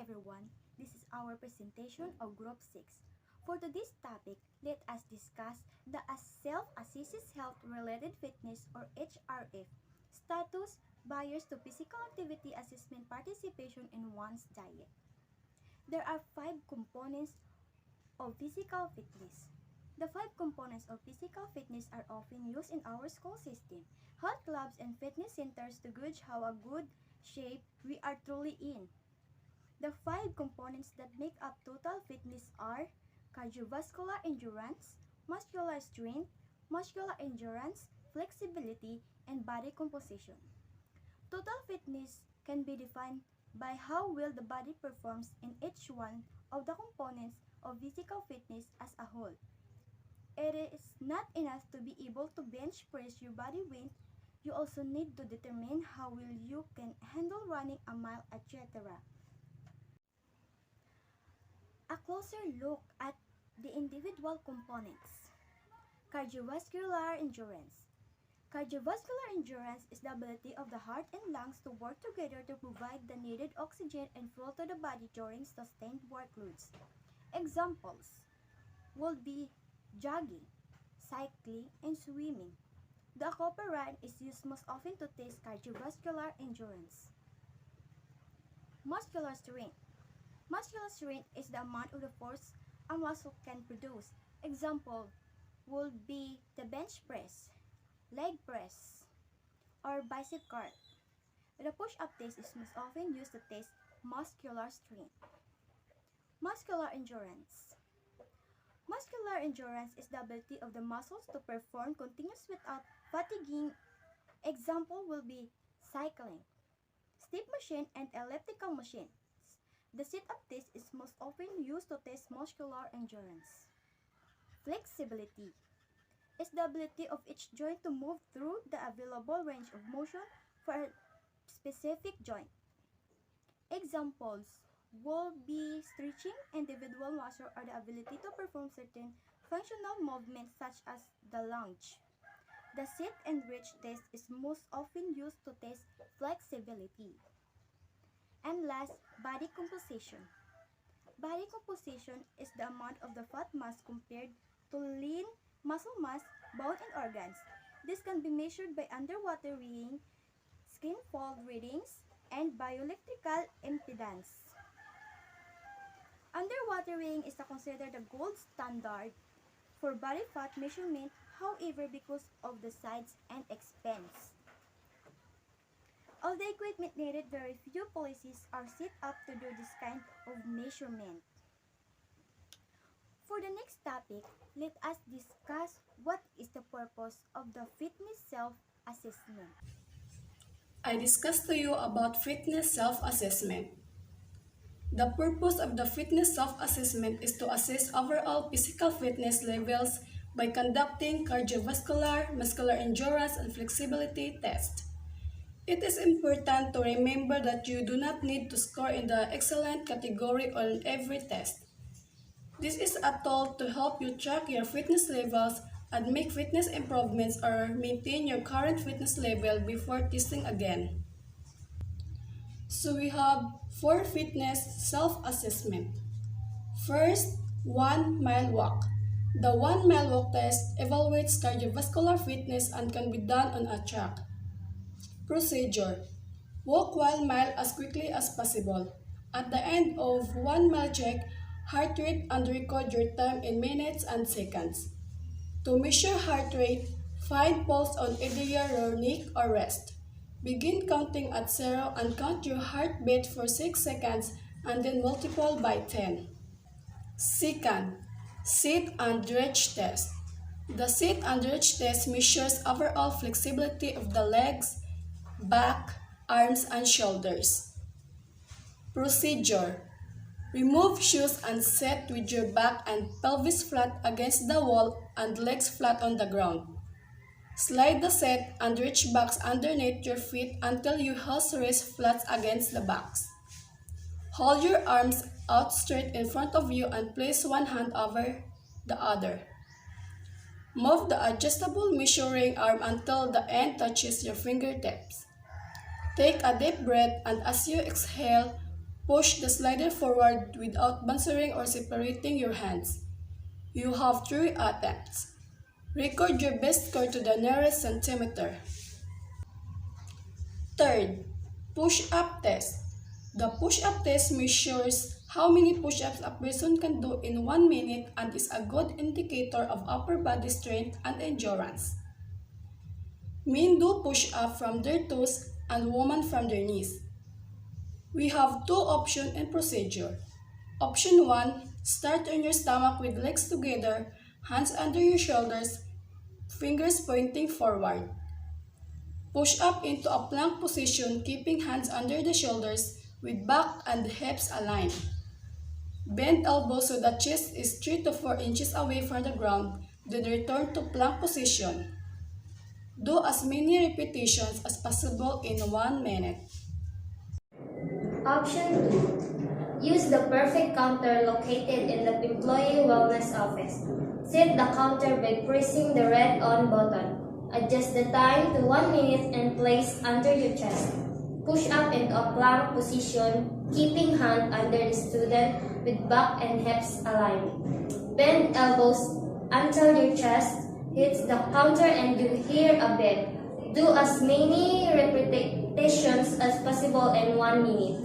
everyone. This is our presentation of Group 6. For today's topic, let us discuss the Self-Assessed Health-Related Fitness or HRF status, barriers to physical activity assessment participation in one's diet. There are 5 components of physical fitness. The 5 components of physical fitness are often used in our school system, health clubs, and fitness centers to gauge how a good shape we are truly in. The 5 components that make up total fitness are cardiovascular endurance, muscular strength, muscular endurance, flexibility, and body composition. Total fitness can be defined by how well the body performs in each one of the components of physical fitness as a whole. It is not enough to be able to bench press your body weight. You also need to determine how well you can handle running a mile, etc. A closer look at the individual components. Cardiovascular endurance. Cardiovascular endurance is the ability of the heart and lungs to work together to provide the needed oxygen and fuel to the body during sustained workloads. Examples would be jogging, cycling, and swimming. The Cooper run is used most often to test cardiovascular endurance. Muscular strength. Muscular strength is the amount of the force a muscle can produce. Example would be the bench press, leg press, or bicep curl. The push-up test is most often used to test muscular strength. Muscular endurance. Muscular endurance is the ability of the muscles to perform continuous without fatiguing. Example will be cycling, step machine, and elliptical machine. The sit-up test is most often used to test muscular endurance. Flexibility is the ability of each joint to move through the available range of motion for a specific joint. Examples will be stretching, individual muscle, or the ability to perform certain functional movements such as the lunge. The sit and reach test is most often used to test flexibility. And last, body composition. Body composition is the amount of the fat mass compared to lean muscle mass, bone, and organs. This can be measured by underwater weighing, skin fold readings, and bioelectrical impedance. Underwater weighing is considered the gold standard for body fat measurement, however, because of the size and expense of the equipment needed, very few policies are set up to do this kind of measurement. For the next topic, let us discuss what is the purpose of the fitness self-assessment. I discussed to you about fitness self-assessment. The purpose of the fitness self-assessment is to assess overall physical fitness levels by conducting cardiovascular, muscular endurance, and flexibility tests. It is important to remember that you do not need to score in the excellent category on every test. This is a tool to help you track your fitness levels and make fitness improvements or maintain your current fitness level before testing again. So we have 4 fitness self-assessment. First, 1-mile walk. The 1-mile walk test evaluates cardiovascular fitness and can be done on a track. Procedure: walk 1 mile as quickly as possible. At the end of 1-mile check, heart rate and record your time in minutes and seconds. To measure heart rate, find pulse on either your neck or wrist. Begin counting at 0 and count your heartbeat for 6 seconds and then multiply by 10. Second, sit and stretch test. The sit and stretch test measures overall flexibility of the legs, back, arms, and shoulders. Procedure: remove shoes and sit with your back and pelvis flat against the wall and legs flat on the ground. Slide the set and reach backs underneath your feet until you have wrists flat against the backs. Hold your arms out straight in front of you and place one hand over the other. Move the adjustable measuring arm until the end touches your fingertips. Take a deep breath, and as you exhale, Push the slider forward without bouncing or separating your hands. You have 3 attempts. Record your best score to the nearest centimeter. Third, push-up test. The push-up test measures how many push-ups a person can do in 1 minute and is a good indicator of upper body strength and endurance. Men do push-up from their toes and women from their knees. We have two options in procedure. Option 1, start on your stomach with legs together, hands under your shoulders, fingers pointing forward. Push up into a plank position, keeping hands under the shoulders with back and hips aligned. Bend elbows so the chest is 3 to 4 inches away from the ground, then return to plank position. Do as many repetitions as possible in 1 minute. Option 2. Use the perfect counter located in the employee wellness office. Set the counter by pressing the red on button. Adjust the time to 1 minute and place under your chest. Push up into a plank position, keeping hand under the student with back and hips aligned. Bend elbows until your chest hits the counter and you hear a bend. Do as many repetitions as possible in 1 minute.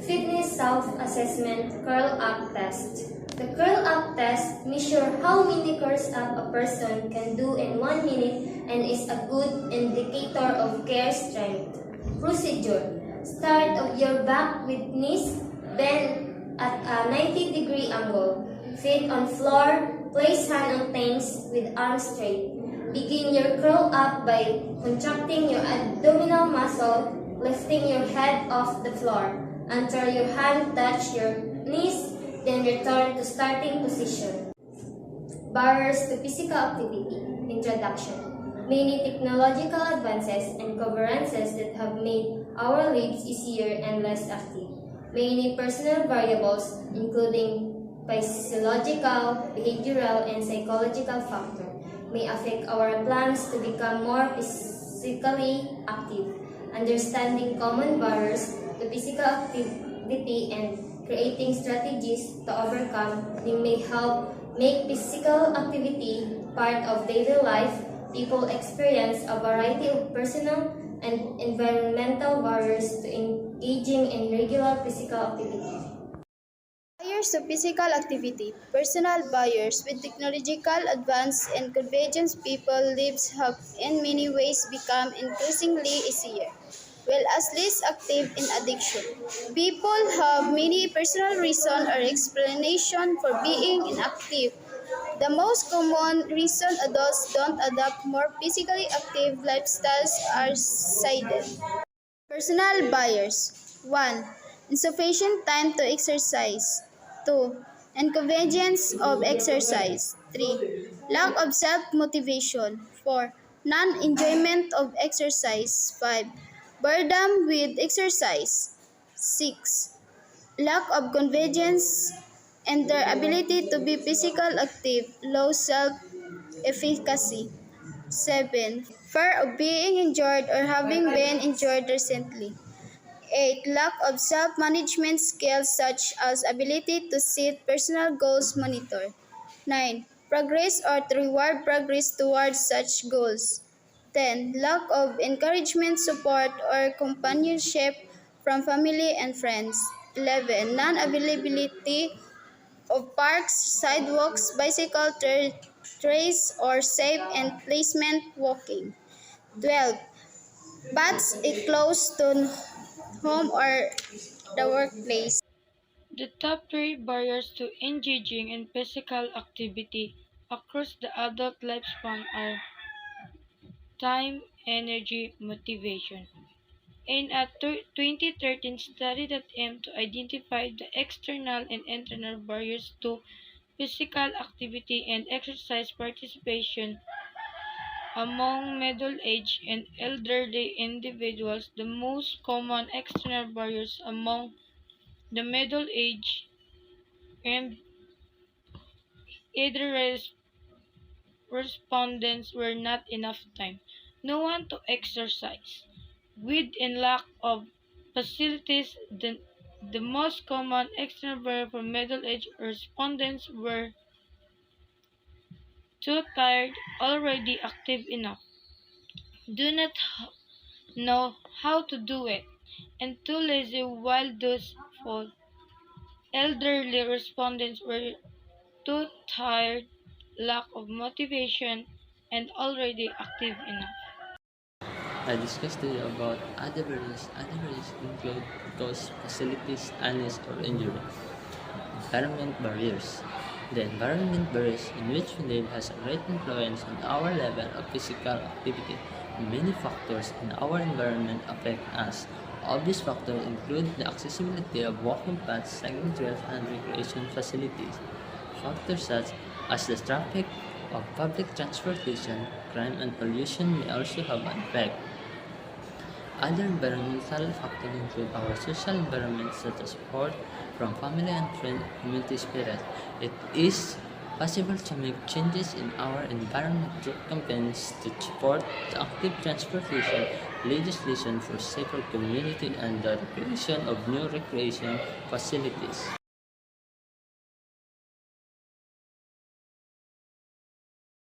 Fitness self-assessment curl-up test. The curl-up test measures how many curls up a person can do in 1 minute and is a good indicator of core strength. Procedure. Start of your back with knees bent at a 90-degree angle. Feet on floor. Place hand on thighs with arms straight. Begin your curl up by contracting your abdominal muscle, lifting your head off the floor until your hand touch your knees, then return to starting position. Barriers to physical activity. Introduction. Many technological advances and conveniences that have made our lives easier and less active. Many personal variables, including physiological, behavioral, and psychological factors, may affect our plans to become more physically active. Understanding common barriers to physical activity and creating strategies to overcome them may help make physical activity part of daily life. People experience a variety of personal and environmental barriers to engaging in regular physical activity. Barriers to physical activity. Personal barriers. With technological advance and convenience, people's lives have in many ways become increasingly easier, well as less active in addiction. People have many personal reasons or explanations for being inactive. The most common reason adults don't adopt more physically active lifestyles are cited. Personal bias. 1. Insufficient time to exercise. 2. Inconvenience of exercise. 3. Lack of self-motivation. 4. Non-enjoyment of exercise. 5. Boredom with exercise. 6. Lack of convenience and their ability to be physical active. Low self-efficacy. 7. Fear of being injured or having been injured recently. 8. Lack of self-management skills such as ability to set personal goals monitor. 9. Progress or to reward progress towards such goals. 10. Lack of encouragement, support, or companionship from family and friends. 11. Non-availability of parks, sidewalks, bicycle trails, or safe and placement walking. 12. Paths close to home or the workplace. The top three barriers to engaging in physical activity across the adult lifespan are time, energy, motivation. In a 2013 study that aimed to identify the external and internal barriers to physical activity and exercise participation among middle-aged and elderly individuals, the most common external barriers among the middle-aged and either respondents were not enough time, no one to exercise, with and lack of facilities, The most common external barriers for middle-aged respondents were too tired, already active enough, do not know how to do it, and too lazy while those for elderly respondents were too tired, lack of motivation, and already active enough. I discussed to you about other barriers. Other barriers include those facilities, illness, or injury. Environment barriers. The environment barriers in which we live has a great influence on our level of physical activity. Many factors in our environment affect us. All these factors include the accessibility of walking paths, cycling trails, and recreation facilities. Factors such as the traffic of public transportation, crime, and pollution may also have an effect. Other environmental factors include our social environment such as support from family and friend community spirit. It is possible to make changes in our environment through campaigns to support the active transportation, legislation for safer community, and the creation of new recreation facilities.